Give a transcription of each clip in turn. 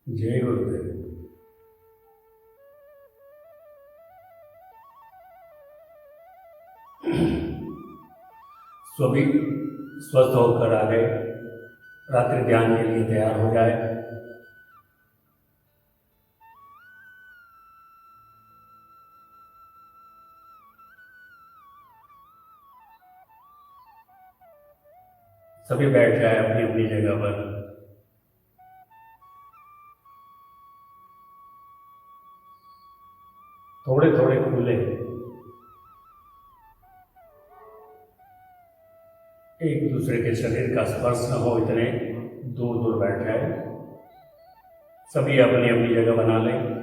जय गुरुदेव। सभी स्वस्थ होकर आ गए, रात्रि ध्यान के लिए तैयार हो जाए। सभी बैठ जाए अपनी अपनी जगह पर। थोड़े थोड़े खुले, एक दूसरे के शरीर का स्पर्श न हो, इतने दूर दूर बैठ जाए। सभी अपनी अपनी जगह बना लें।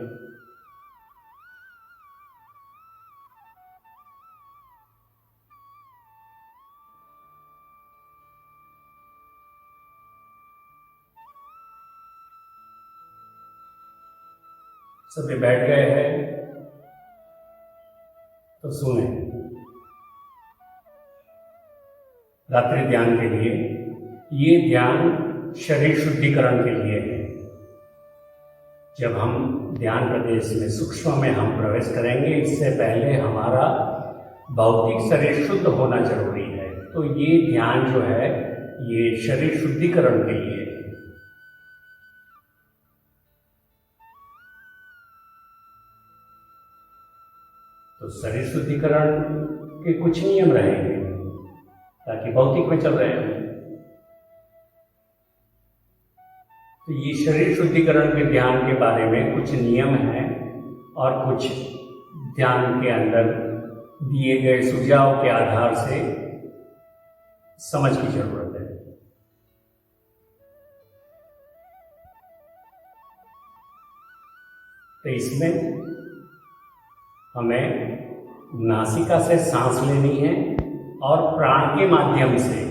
सभी बैठ गए हैं तो सुने। रात्रि ध्यान के लिए ये ध्यान शरीर शुद्धिकरण के लिए है। जब हम ध्यान प्रदेश में सूक्ष्म में हम प्रवेश करेंगे, इससे पहले हमारा भौतिक शरीर शुद्ध होना जरूरी है। तो ये ध्यान जो है ये शरीर शुद्धिकरण के लिए है। तो शरीर शुद्धिकरण के कुछ नियम रहेंगे, ताकि भौतिक में चल रहे हैं। तो ये शरीर शुद्धिकरण के ध्यान के बारे में कुछ नियम हैं और कुछ ध्यान के अंदर दिए गए सुझाव के आधार से समझ की जरूरत है। तो इसमें हमें नासिका से सांस लेनी है और प्राण के माध्यम से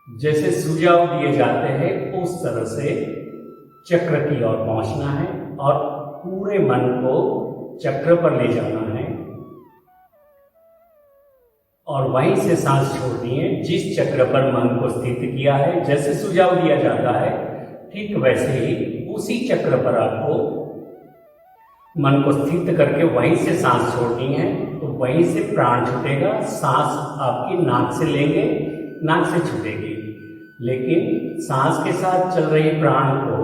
जैसे सुझाव दिए जाते हैं उस तरह से चक्र की ओर पहुंचना है और पूरे मन को चक्र पर ले जाना है और वहीं से सांस छोड़नी है। जिस चक्र पर मन को स्थित किया है, जैसे सुझाव दिया जाता है, ठीक वैसे ही उसी चक्र पर आपको मन को स्थित करके वहीं से सांस छोड़नी है। तो वहीं से प्राण छूटेगा। सांस आपकी नाक से लेंगे, नाक से छूटेगी, लेकिन सांस के साथ चल रही प्राण को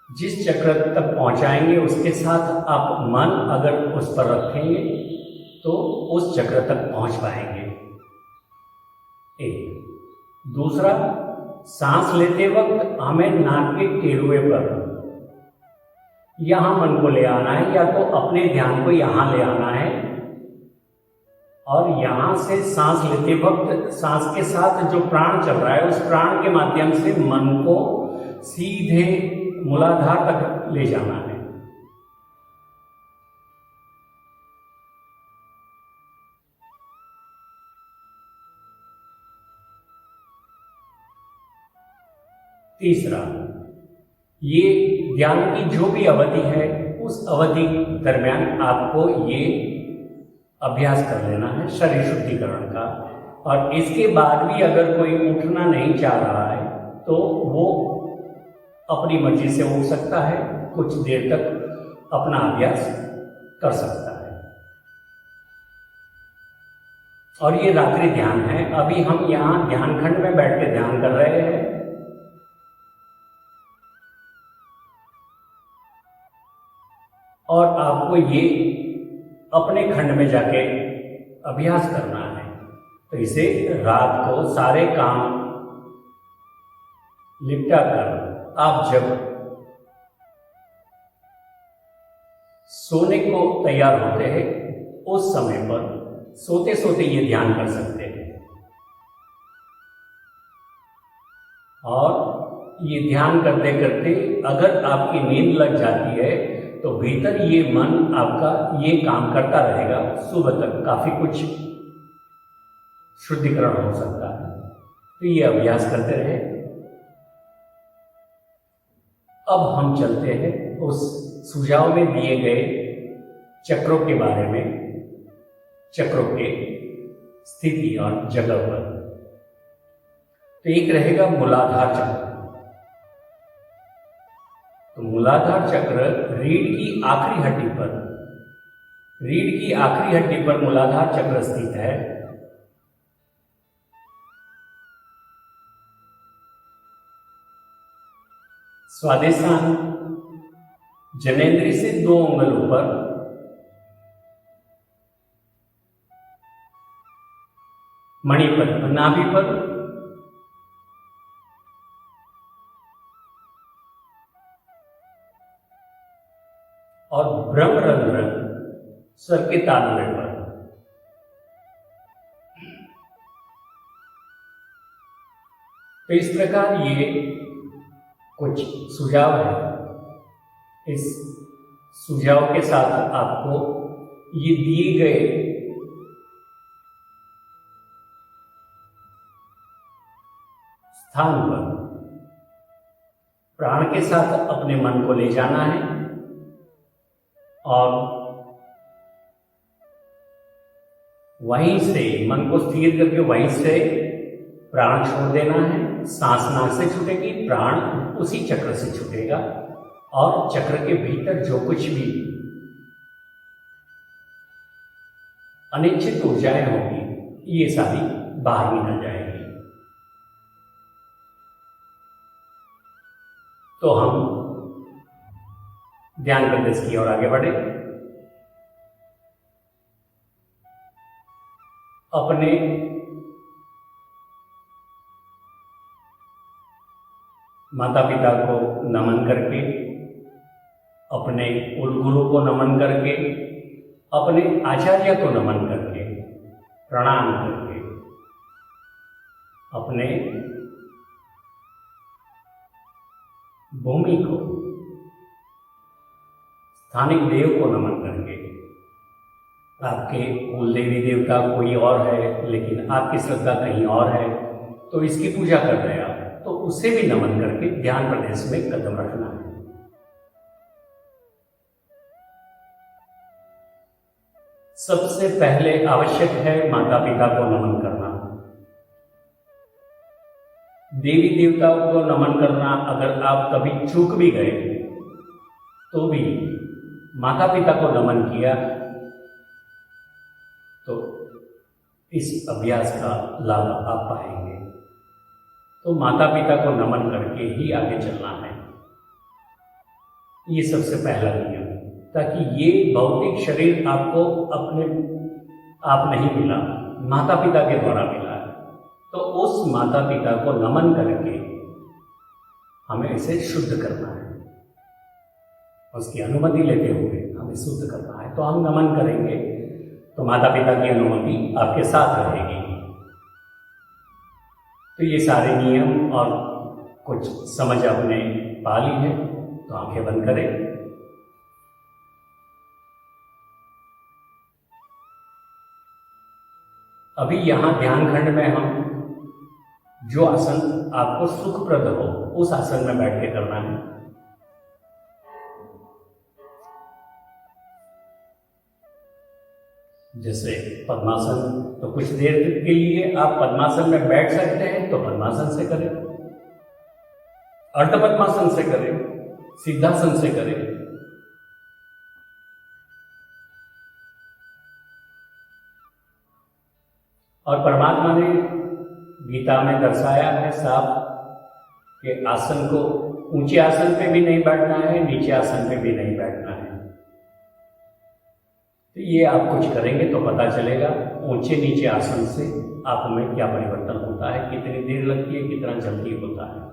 जिस चक्र तक पहुंचाएंगे उसके साथ आप मन अगर उस पर रखेंगे तो उस चक्र तक पहुंच पाएंगे। एक दूसरा, सांस लेते वक्त हमें नाक के टेरुए पर यहां मन को ले आना है, या तो अपने ध्यान को यहां ले आना है और यहां से सांस लेते वक्त सांस के साथ जो प्राण चल रहा है उस प्राण के माध्यम से मन को सीधे मूलाधार तक ले जाना है। तीसरा, ये ध्यान की जो भी अवधि है उस अवधि दरमियान आपको ये अभ्यास कर लेना है शरीर शुद्धिकरण का। और इसके बाद भी अगर कोई उठना नहीं चाह रहा है तो वो अपनी मर्जी से उठ सकता है, कुछ देर तक अपना अभ्यास कर सकता है। और ये रात्रि ध्यान है। अभी हम यहाँ ध्यान खंड में बैठ के ध्यान कर रहे हैं और आपको ये अपने खंड में जाके अभ्यास करना है। तो इसे रात को सारे काम निपटा कर आप जब सोने को तैयार होते हैं उस समय पर सोते सोते ये ध्यान कर सकते हैं। और ये ध्यान करते करते अगर आपकी नींद लग जाती है तो भीतर ये मन आपका ये काम करता रहेगा। सुबह तक काफी कुछ शुद्धिकरण हो सकता है। तो ये अभ्यास करते रहे। अब हम चलते हैं उस सुझाव में दिए गए चक्रों के बारे में, चक्रों के स्थिति और जगह पर। तो एक रहेगा मूलाधार चक्र। तो मूलाधार चक्र रीढ़ की आखिरी हड्डी पर, रीढ़ की आखिरी हड्डी पर मूलाधार चक्र स्थित है। स्वादिष्ठान जनेंद्रिय से 2 अंगुल ऊपर, मणिपद नाभि पर, और ब्रह्मरंध्र सर के तालुए पर। तो इस प्रकार ये कुछ सुझाव है। इस सुझाव के साथ आपको ये दिए गए स्थान पर प्राण के साथ अपने मन को ले जाना है और वहीं से मन को स्थिर करके वहीं से प्राण छोड़ देना है। सांस नाक से छूटेगी, प्राण उसी चक्र से छूटेगा और चक्र के भीतर जो कुछ भी अनिश्चित ऊर्जाएं होंगी ये सारी बाहर निकल जाएगी। तो हम ध्यान प्रदेश की ओर आगे बढ़े। अपने माता पिता को नमन करके, अपने कुल गुरु को नमन करके, अपने आचार्य को नमन करके, प्रणाम करके, अपने भूमि को, स्थानिक देव को नमन करके, आपके कुल देवी देवता कोई और है लेकिन आपकी श्रद्धा कहीं और है तो इसकी पूजा कर रहे हैं आप, तो उसे भी नमन करके ध्यान प्रदेश में कदम रखना है। सबसे पहले आवश्यक है माता पिता को नमन करना, देवी देवताओं को नमन करना। अगर आप कभी चूक भी गए तो भी माता पिता को नमन किया तो इस अभ्यास का लाभ आप पाएंगे। तो माता पिता को नमन करके ही आगे चलना है, ये सबसे पहला नियम, ताकि ये भौतिक शरीर आपको अपने आप नहीं मिला, माता पिता के द्वारा मिला है। तो उस माता पिता को नमन करके हमें इसे शुद्ध करना है, उसकी अनुमति लेते हुए हमें शुद्ध करना है। तो हम नमन करेंगे तो माता पिता की अनुमति आपके साथ रहेगी। तो ये सारे नियम और कुछ समझ आपने पा ली है, तो आंखें बंद करें। अभी यहां ध्यान खंड में हम जो आसन आपको सुखप्रद हो उस आसन में बैठ के करना है। जैसे पद्मासन, तो कुछ देर के लिए आप पद्मासन में बैठ सकते हैं तो पद्मासन से करें, अर्ध पद्मासन से करें, सिद्धासन से करें। और परमात्मा ने गीता में दर्शाया है साफ कि आसन को ऊंचे आसन पे भी नहीं बैठना है, नीचे आसन पे भी नहीं बैठना है। तो ये आप कुछ करेंगे तो पता चलेगा ऊंचे नीचे आसन से आप में क्या परिवर्तन होता है, कितनी देर लगती है, कितना जल्दी होता है।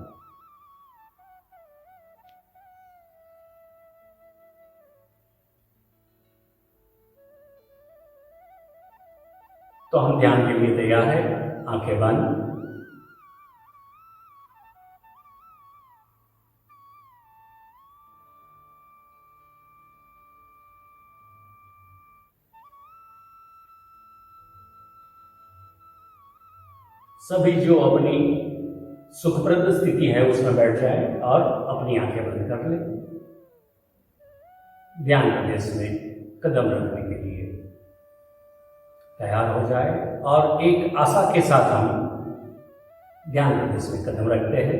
तो हम ध्यान के लिए तैयार है, आंखें बंद। सभी जो अपनी सुखप्रद स्थिति है उसमें बैठ जाए और अपनी आंखें बंद कर ले। ध्यान प्रदेश में कदम रखने के लिए तैयार हो जाए और एक आशा के साथ हम ध्यान प्रदेश में कदम रखते हैं।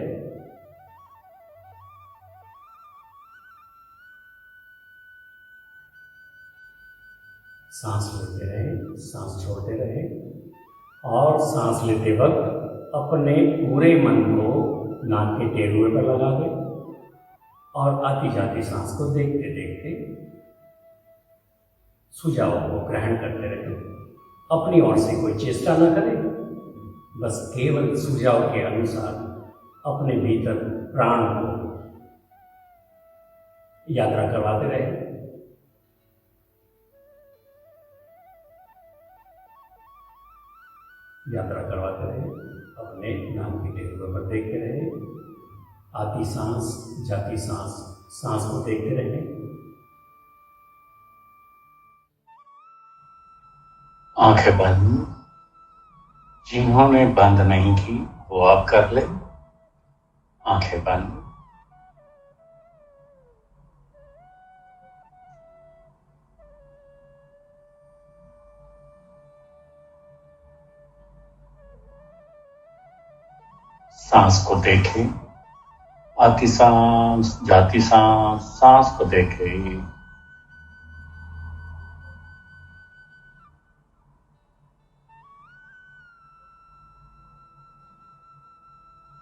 सांस लेते रहें, सांस छोड़ते रहें और सांस लेते वक्त अपने पूरे मन को नाक के टेरुए पर लगा दें और आती जाती सांस को देखते देखते सुझाव को ग्रहण करते रहें। अपनी ओर से कोई चेष्टा न करें, बस केवल सुझाव के अनुसार अपने भीतर प्राण को यात्रा करवाते रहें। यात्रा करवाते रहें, अपने नाम के टेरुए पर देखते रहें, आती सांस जाती सांस, सांस को देखते रहें। आंखें बंद, जिन्होंने बंद नहीं की वो आप कर ले। आंखें बंद। सांस को देखें, आती सांस जाती सांस, सांस को देखें।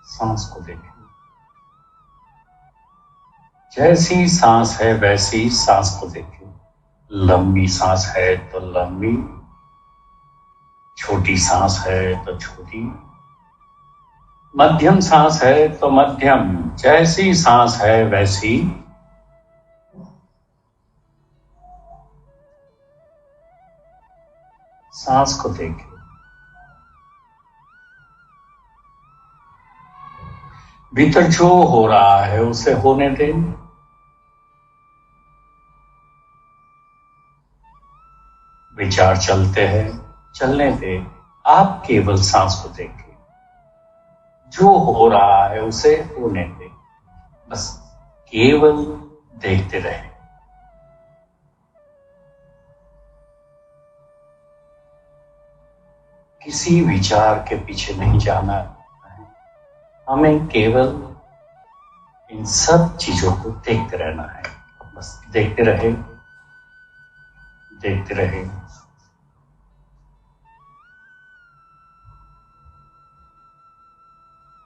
सांस को देखें। जैसी सांस है वैसी सांस को देखें। लंबी सांस है तो लंबी, छोटी सांस है तो छोटी, मध्यम सांस है तो मध्यम। जैसी सांस है वैसी सांस को देखें। भीतर जो हो रहा है उसे होने दें। विचार चलते हैं, चलने दें। आप केवल सांस को देखें। जो हो रहा है उसे होने दें, बस केवल देखते रहें। किसी विचार के पीछे नहीं जाना है, हमें केवल इन सब चीजों को देखते रहना है। बस देखते रहे, देखते रहे।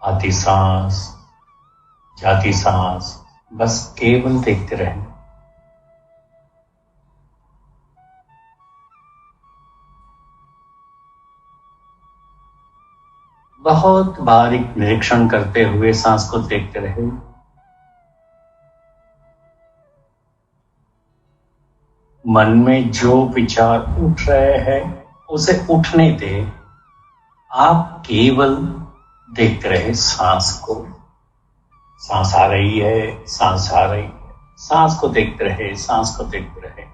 आती सांस जाती सांस, बस केवल देखते रहें। बहुत बारीक निरीक्षण करते हुए सांस को देखते रहे। मन में जो विचार उठ रहे हैं उसे उठने दे। आप केवल देखते रहे सांस को। सांस आ रही है, सांस आ रही है, सांस को देखते रहे, सांस को देखते रहे।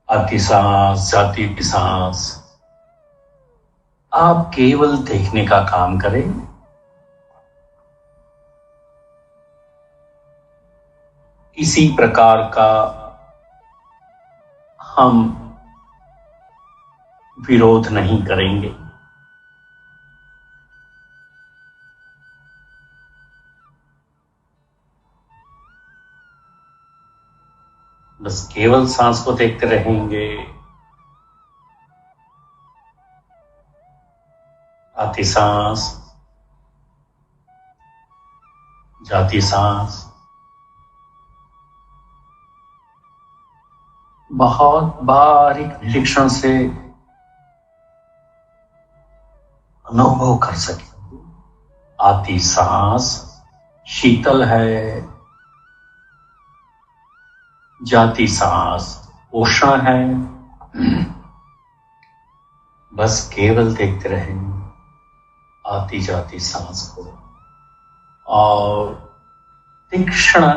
आती सांस जाती की सांस, आप केवल देखने का काम करें। इसी प्रकार का हम विरोध नहीं करेंगे। बस केवल सांस को देखते रहेंगे। आती सांस जाती सांस, बहुत बारीक निरीक्षण से अनुभव कर सके। आती सांस शीतल है, जाती सांस उष्ण है। बस केवल देखते रहें आती जाती सांस को और तीक्ष्ण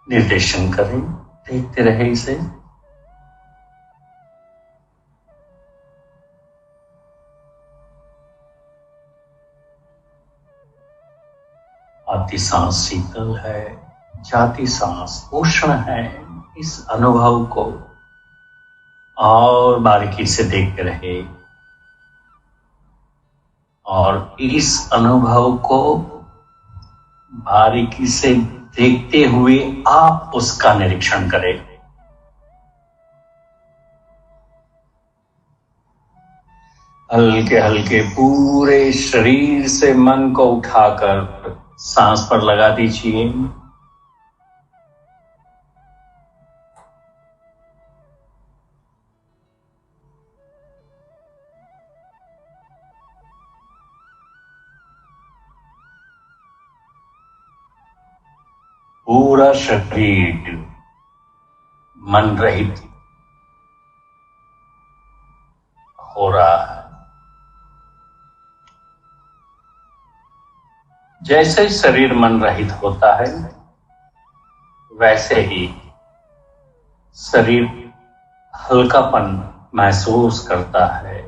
निर्देशन करें। देखते रहे इसे। आती सांस शीतल है, जाती सांस उष्ण है। इस अनुभव को और बारीकी से देखते रहे और इस अनुभव को बारीकी से देखते हुए आप उसका निरीक्षण करें। हल्के हल्के पूरे शरीर से मन को उठाकर सांस पर लगा दीजिए। पूरा शरीर मन रहित हो रहा है। जैसे शरीर मन रहित होता है वैसे ही शरीर हल्कापन महसूस करता है,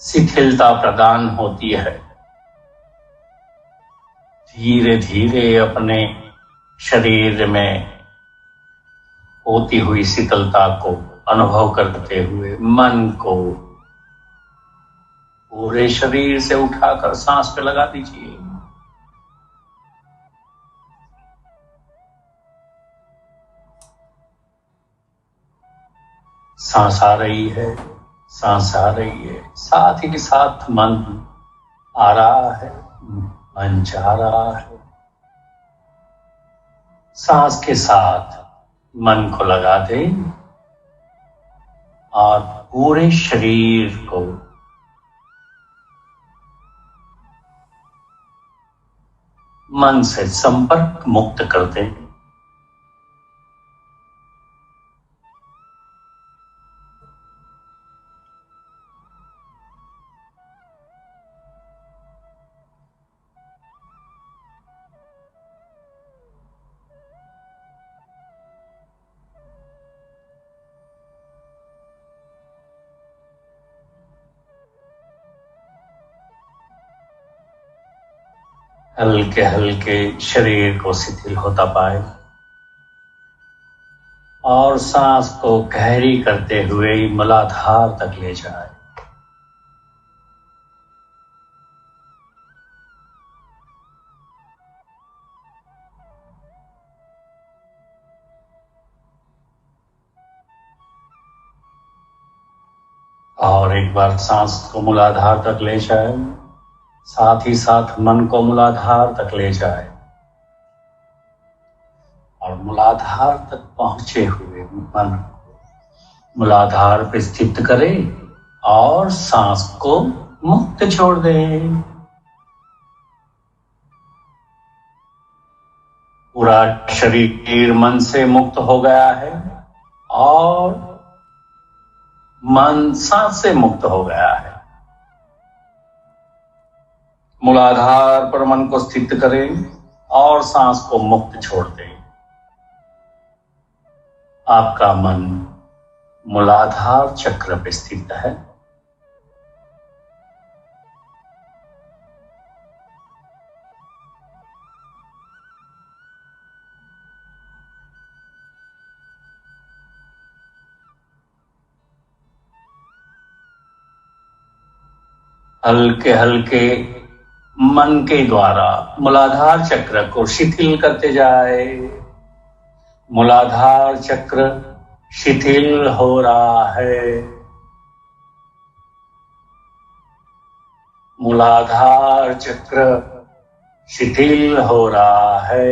शिथिलता प्रदान होती है। धीरे धीरे अपने शरीर में होती हुई शीतलता को अनुभव करते हुए मन को पूरे शरीर से उठाकर सांस पे लगा दीजिए। सांस आ रही है, सांस आ रही है, साथ ही साथ मन आ रहा है, मन जा रहा है। सांस के साथ मन को लगा दें और पूरे शरीर को मन से संपर्क मुक्त कर दें। हल्के हल्के शरीर को शिथिल होता पाए और सांस को गहरी करते हुए मूलाधार तक ले जाए। और एक बार सांस को मूलाधार तक ले जाए, साथ ही साथ मन को मूलाधार तक ले जाए और मूलाधार तक पहुंचे हुए मन को मूलाधार पर स्थित करें और सांस को मुक्त छोड़ दें। पूरा शरीर मन से मुक्त हो गया है और मन सांस से मुक्त हो गया है। मूलाधार पर मन को स्थित करें और सांस को मुक्त छोड़ दें। आपका मन मूलाधार चक्र पे स्थित है। हल्के हल्के मन के द्वारा मूलाधार चक्र को शिथिल करते जाए। मूलाधार चक्र शिथिल हो रहा है। मूलाधार चक्र शिथिल हो रहा है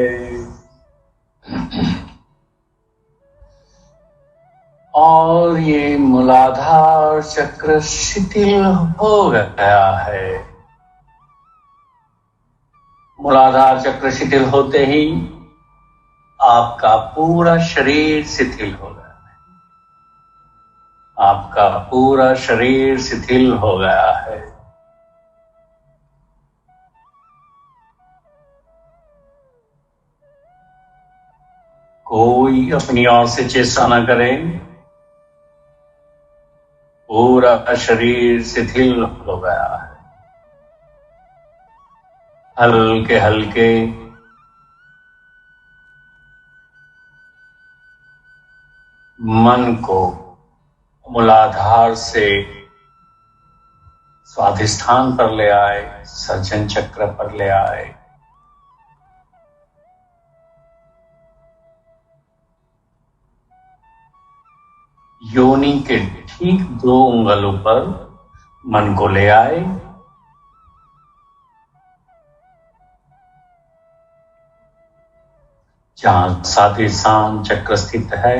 और ये मूलाधार चक्र शिथिल हो गया है। मूलाधार चक्र शिथिल होते ही आपका पूरा शरीर शिथिल हो गया है। आपका पूरा शरीर शिथिल हो गया है। कोई अपनी ओर से चेष्टा न करे। पूरा शरीर शिथिल हो गया है। हल्के हल्के मन को मूलाधार से स्वाधिष्ठान पर ले आए, सर्जन चक्र पर ले आए। योनि के ठीक 2 उंगलों पर मन को ले आए। जहां स्वाधिष्ठान चक्र स्थित है,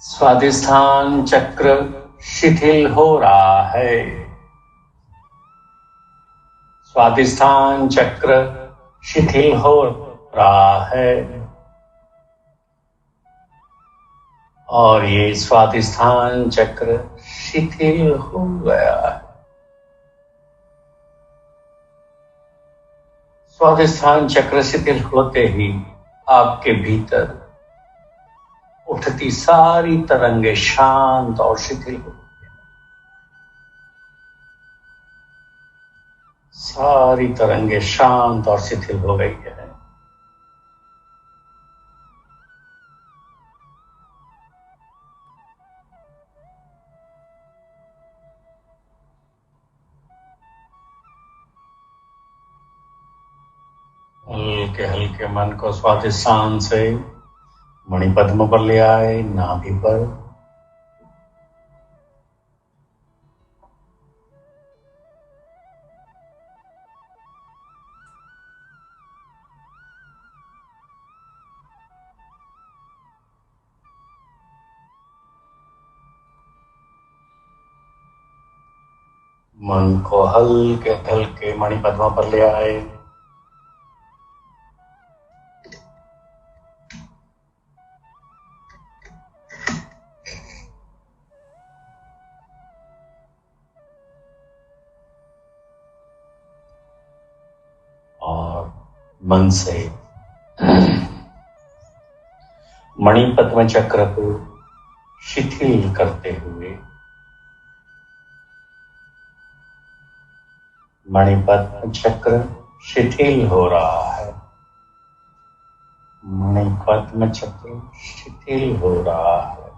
स्वाधिष्ठान चक्र शिथिल हो रहा है। स्वाधिष्ठान चक्र शिथिल हो रहा है और ये स्वाधिष्ठान चक्र शिथिल हो गया है। स्वाधिष्ठान चक्र शिथिल होते ही आपके भीतर उठती सारी तरंगे शांत और शिथिल हो गई। सारी तरंगे शांत और शिथिल हो गई है। हल्के हल्के मन को स्वाधिष्ठान से मणिपद्म पर ले आए, नाभि पर। मन को हल्के हल्के मणिपद्म पर ले आए। और मन से मणिपद्म चक्र को शिथिल करते हुए मणिपद्म चक्र शिथिल हो रहा है। मणिपद्म चक्र शिथिल हो रहा है।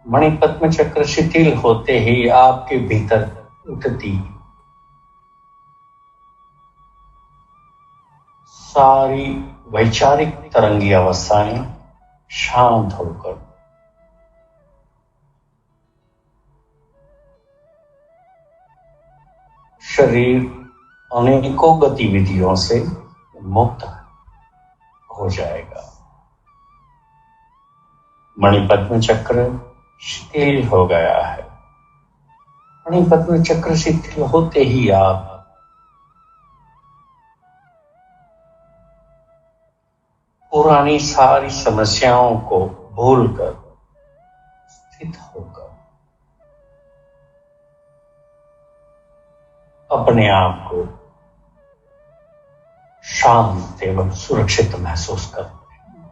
मणिपद्म चक्र शिथिल होते ही आपके भीतर उठती सारी वैचारिक तरंगी अवस्थाएं शांत होकर शरीर अनेकों गतिविधियों से मुक्त हो जाएगा। मणिपद्म चक्र शिथिल हो गया है। मणिपद्म चक्र शिथिल होते ही आप पुरानी सारी समस्याओं को भूलकर स्थित होकर अपने आप को शांत एवं सुरक्षित महसूस करते हैं।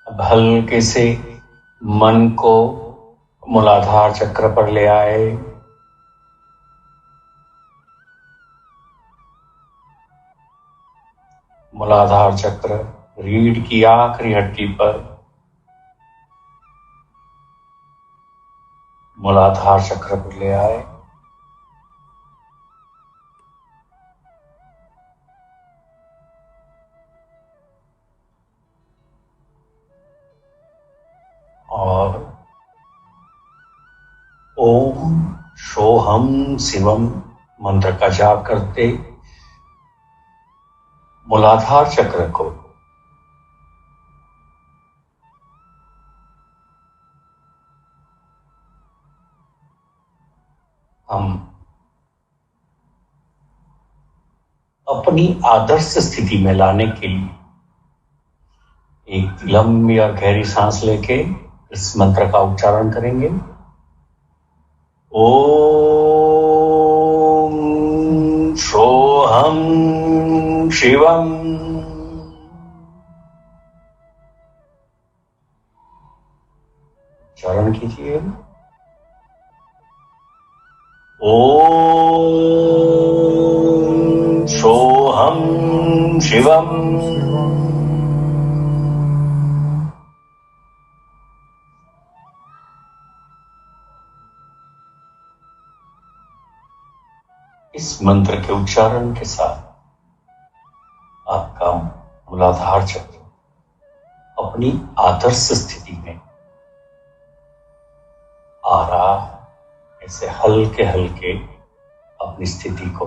अब हल्के से मन को मूलाधार चक्र पर ले आए। मूलाधार चक्र रीढ़ की आखिरी हड्डी पर मूलाधार चक्र पर ले आए। और ओम सोहम शिवम मंत्र का जाप करते मूलाधार चक्र को हम अपनी आदर्श स्थिति में लाने के लिए एक लंबी और गहरी सांस लेके इस मंत्र का उच्चारण करेंगे। ओम सोहम शिवम् उच्चारण कीजिए। ओम सोहम शिवम। इस मंत्र के उच्चारण के साथ आपका मूलाधार चक्र अपनी आदर्श स्थिति में आ रहा है। ऐसे हल्के हल्के अपनी स्थिति को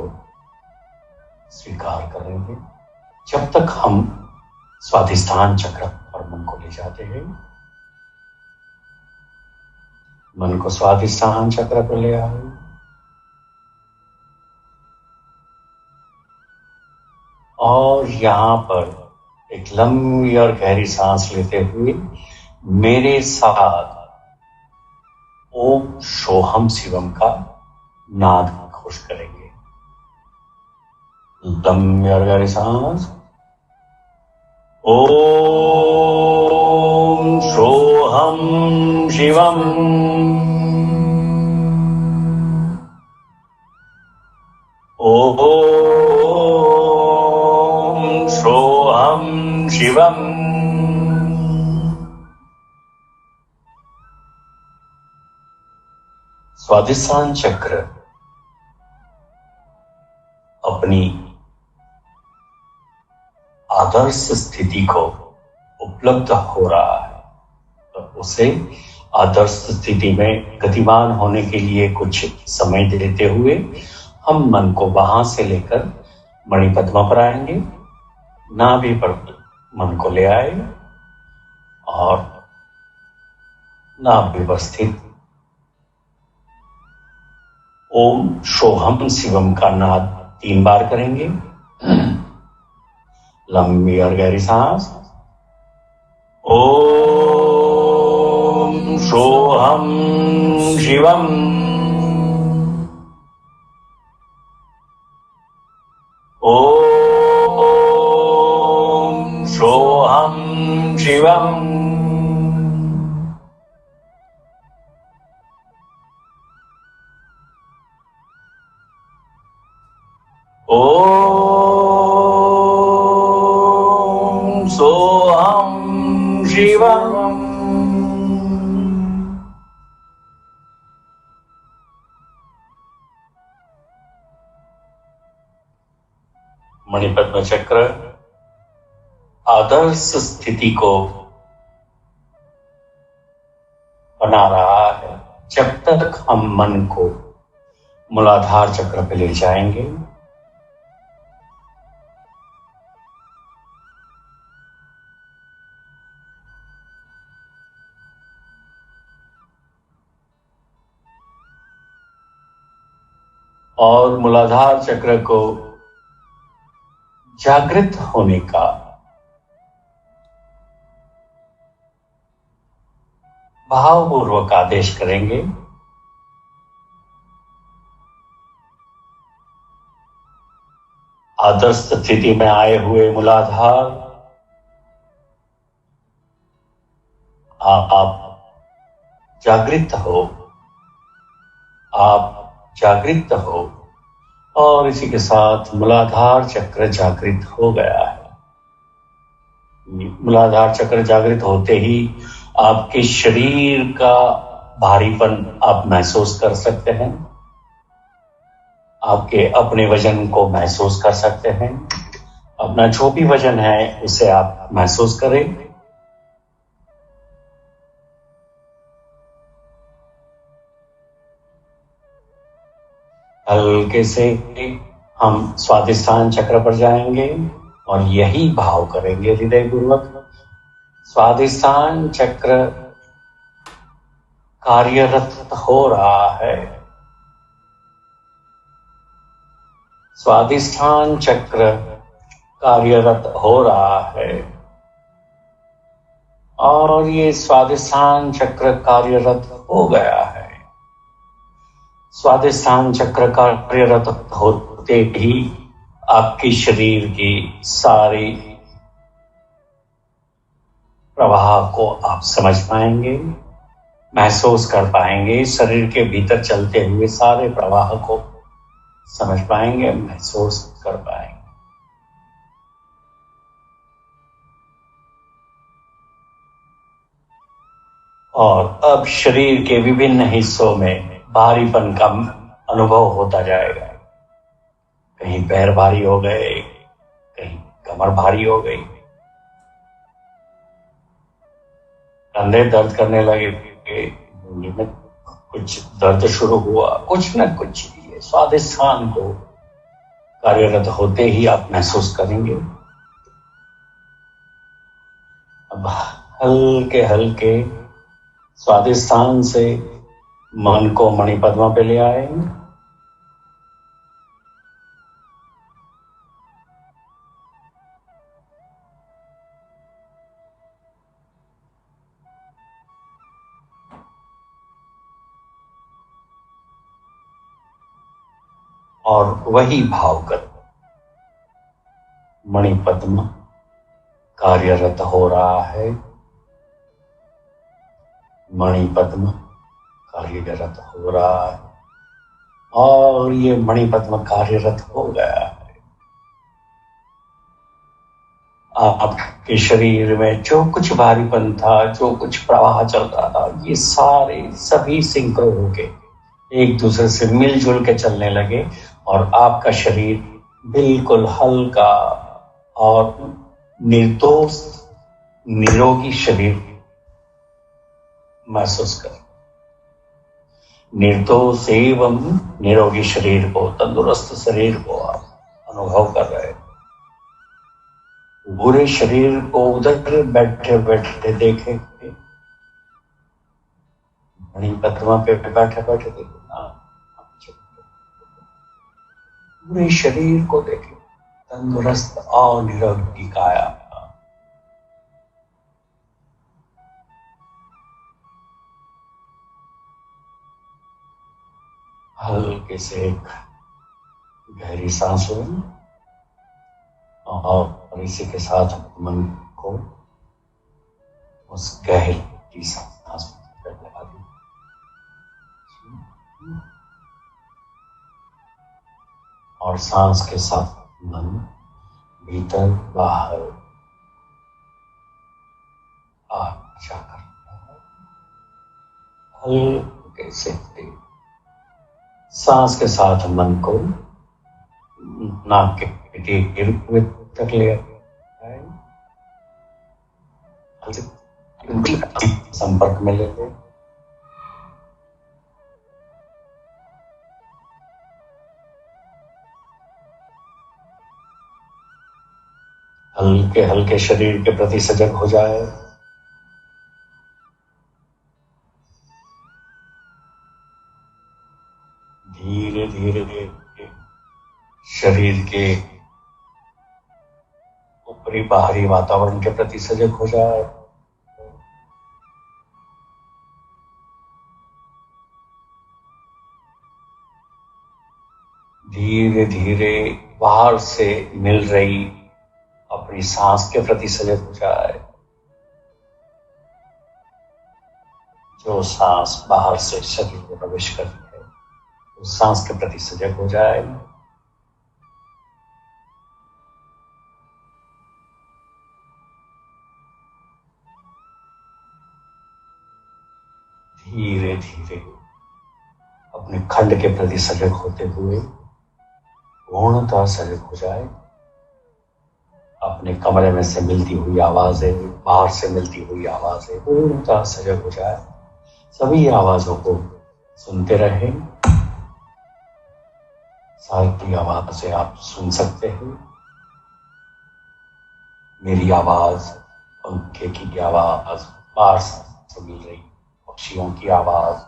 स्वीकार करेंगे जब तक हम स्वाधिष्ठान चक्र पर मन को ले जाते हैं। मन को स्वाधिष्ठान चक्र पर ले आए और यहां पर एक लंबी और गहरी सांस लेते हुए मेरे साथ ओम सोहम शिवम का नाद घोष करेंगे। लंबी और गहरी सांस। ओम सोहम शिवम। ओम सोहम शिवम। स्वाधिष्ठान चक्र अपनी आदर्श स्थिति को उपलब्ध हो रहा है, तो उसे आदर्श स्थिति में गतिमान होने के लिए कुछ समय देते हुए हम मन को वहां से लेकर मणिपद्मा पर आएंगे। नाभि पर मन को ले आए और नाभि पर स्थित ओम सोहम शिवम का नाद 3 बार करेंगे। लंबी और गहरी सांस। ओम सोहम शिवम। ओम सोहम शिवम। ओम सोहम शिवम। मणिपद्म चक्र आदर्श स्थिति को बना रहा है जब तक हम मन को मूलाधार चक्र पे ले जाएंगे। और मूलाधार चक्र को जागृत होने का भावपूर्वक आदेश करेंगे। आदर्श स्थिति में आए हुए मूलाधार आप जागृत हो, आप जागृत हो और इसी के साथ मूलाधार चक्र जागृत हो गया है। मूलाधार चक्र जागृत होते ही आपके शरीर का भारीपन आप महसूस कर सकते हैं, आपके अपने वजन को महसूस कर सकते हैं। अपना जो भी वजन है उसे आप महसूस करें। हल्के से हम स्वाधिष्ठान चक्र पर जाएंगे और यही भाव करेंगे हृदय पूर्वक। स्वाधिष्ठान चक्र कार्यरत हो रहा है। स्वाधिष्ठान चक्र कार्यरत हो रहा है और ये स्वाधिष्ठान चक्र कार्यरत हो गया है। स्वाधिष्ठान चक्र कार्यरत होते ही आपके शरीर की सारी प्रवाह को आप समझ पाएंगे, महसूस कर पाएंगे। शरीर के भीतर चलते हुए सारे प्रवाह को समझ पाएंगे, महसूस कर पाएंगे। और अब शरीर के विभिन्न हिस्सों में भारीपन का अनुभव होता जाएगा। कहीं पैर भारी हो गए, कहीं कमर भारी हो गई, कंधे दर्द करने लगे, उंगली में कुछ दर्द शुरू हुआ, कुछ न कुछ ये स्वादिष्ठान को कार्यरत होते ही आप महसूस करेंगे। अब हल्के हल्के स्वादिष्ठान से मन को मणिपद्मा पे ले आएंगे। और वही भाव कर मणिपद्म कार्यरत हो रहा है, मणिपद्म कार्यरत हो रहा है, और ये मणिपद्म कार्यरत हो गया है। आपके शरीर में जो कुछ भारीपन था, जो कुछ प्रवाह चल रहा था, ये सारे सभी सिंक्रो होके एक दूसरे से मिलजुल के चलने लगे और आपका शरीर बिल्कुल हल्का और निर्दोष निरोगी शरीर महसूस कर। निर्दोष एवं निरोगी शरीर को, तंदुरुस्त शरीर को आप अनुभव कर रहे हैं। बुरे शरीर को उधर बैठे बैठे देखे, मणिपद्मा पे बैठे बैठे देखे, पूरे शरीर को देखे, तंदुरुस्त और निरोगी काया। हल्के से एक गहरी सांस लें और इसी के साथ मन को उस गहरी सांस में लगा दें। और सांस के साथ मन भीतर बाहर आशा करता है। हल्के से सांस के साथ मन को नाक के गिर तक ले संपर्क में ले लें। हल्के हल्के शरीर के प्रति सजग हो जाए। धीरे धीरे शरीर के ऊपरी बाहरी वातावरण के प्रति सजग हो जाए। धीरे धीरे बाहर से मिल रही अपनी सांस के प्रति सजग हो जाए। जो सांस बाहर से शरीर में प्रवेश करती है, उस सांस के प्रति सजग हो जाए। धीरे धीरे अपने खंड के प्रति सजग होते हुए पूर्णतः सजग हो जाए। अपने कमरे में से मिलती हुई आवाजें, बाहर से मिलती हुई आवाजें, पूर्णतः सजग हो जाए। सभी आवाजों को सुनते रहें। सारी आवाजें आप सुन सकते हैं। मेरी आवाज, पंखे की आवाज, बाहर से मिल रही पक्षियों की आवाज,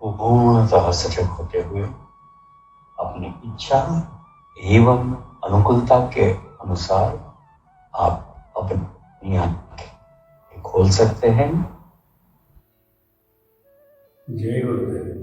पूर्णतः सजग होते हुए अपनी इच्छा एवं अनुकूलता के अनुसार आप अपने अपनी आंखें खोल सकते हैं। जय गुरुदेव।